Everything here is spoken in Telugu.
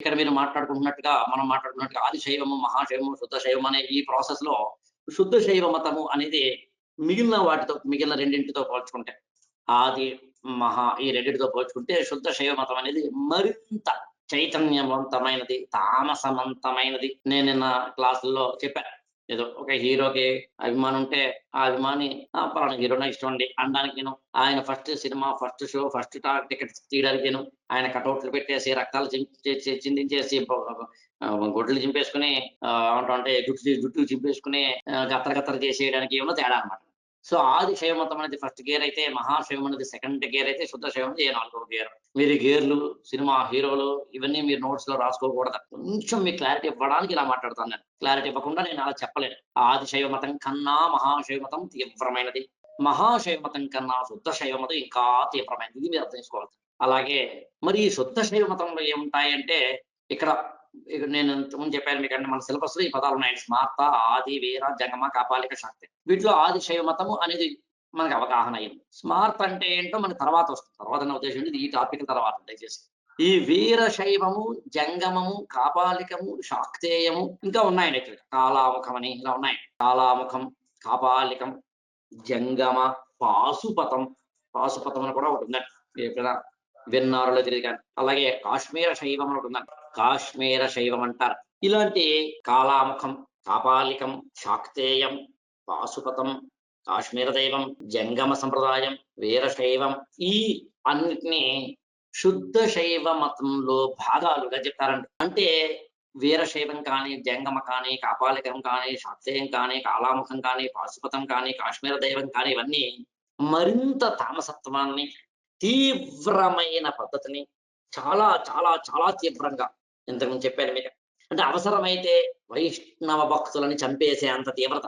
ఇక్కడ మీరు మనం మాట్లాడుకున్నట్టుగా ఆది శైవము, మహాశైవము, శుద్ధ శైవం అనే ఈ ప్రాసెస్‌లో శుద్ధ శైవ మతము అనేది మిగిలిన రెండింటితో పోల్చుకుంటే, ఆది, ఈ రెండిటితో పోల్చుకుంటే శుద్ధ శైవ మతం అనేది మరింత చైతన్యవంతమైనది, తామసమంతమైనది. నేను నిన్న క్లాసుల్లో చెప్పా. ఏదో ఒక హీరోకి అభిమానం ఉంటే, ఆ అభిమాని పలానా హీరో నాకు ఇష్టం అండి అనడానికిను, ఆయన first cinema, first show, first tickets తీయడానికిను, ఆయన కటౌట్లు పెట్టేసి, రక్తాలు చిందించేసి, గొడ్లు చింపేసుకొని, అంటే జుట్టు చింపేసుకొని, గత్తర గత్తర చేసేయడానికి ఏమో తేడా అనమాట. సో, ఆది శైవ మతం అనేది ఫస్ట్ గేర్ అయితే, మహాశైవం అనేది సెకండ్ గేర్ అయితే, శుద్ధ శైవం అనేది నాలుగవ గేర్. మీరు ఈ గేర్లు, సినిమా హీరోలు ఇవన్నీ మీరు నోట్స్‌లో రాసుకోకూడదు. కొంచెం మీకు క్లారిటీ ఇవ్వడానికి ఇలా మాట్లాడుతాను నేను. క్లారిటీ ఇవ్వకుండా నేను అలా చెప్పలేను. ఆది శైవ మతం కన్నా మహాశైవ మతం తీవ్రమైనది. మహాశైవ మతం కన్నా శుద్ధ శైవ మతం ఇంకా తీవ్రమైనది. ఇది మీరు అర్థం చేసుకోవాలి. అలాగే మరి ఈ శుద్ధ శైవ మతంలో ఏముంటాయంటే, ఇక్కడ నేను ఇంతకుముందు చెప్పాను మీకంటే మన సిలబస్‌లో ఈ పదాలున్నాయండి. స్మార్త, ఆది, వీర, జంగమ, కాపాలిక, శాక్త. వీటిలో ఆది శైవ మతము అనేది మనకు అవగాహన అయింది. స్మార్త అంటే ఏంటో మనకు తర్వాత వస్తుంది. తర్వాత నా ఉద్దేశం ఇది ఈ టాపిక్ తర్వాత దయచేసి. ఈ వీరశైవము, జంగమము, కాపాలికము, శాక్తేయము ఇంకా ఉన్నాయండి ఇక్కడ. కాలాముఖం అని ఇలా ఉన్నాయి. కాలాముఖం, కాపాలికం, జంగమ, పాశుపతం. పాశుపతం అని కూడా ఒకటి ఉందండి. మీరు ఎప్పుడైనా విన్నారో తెలియదు కానీ. అలాగే కాశ్మీర శైవం అని ఒకటి ఉందండి. కాశ్మీర శైవం అంటారు. ఇలాంటి కాలాముఖం, కాపాలికం, శాక్తేయం, పాశుపతం, కాశ్మీర దైవం, జంగమ సంప్రదాయం, వీరశైవం ఈ అన్నిటిని శుద్ధ శైవ మతంలో భాగాలుగా చెప్తారండి. అంటే వీరశైవం కానీ, జంగమ కానీ, కాపాలికం కానీ, శాక్తేయం కానీ, కాలాముఖం కానీ, పాశుపతం కానీ, కాశ్మీర దైవం కానీ ఇవన్నీ మరింత తామసత్వాన్ని, తీవ్రమైన పద్ధతిని చాలా చాలా చాలా తీవ్రంగా ఇంతకుముందు చెప్పాను మీకు. అంటే అవసరమైతే వైష్ణవ భక్తులని చంపేసే అంత తీవ్రత.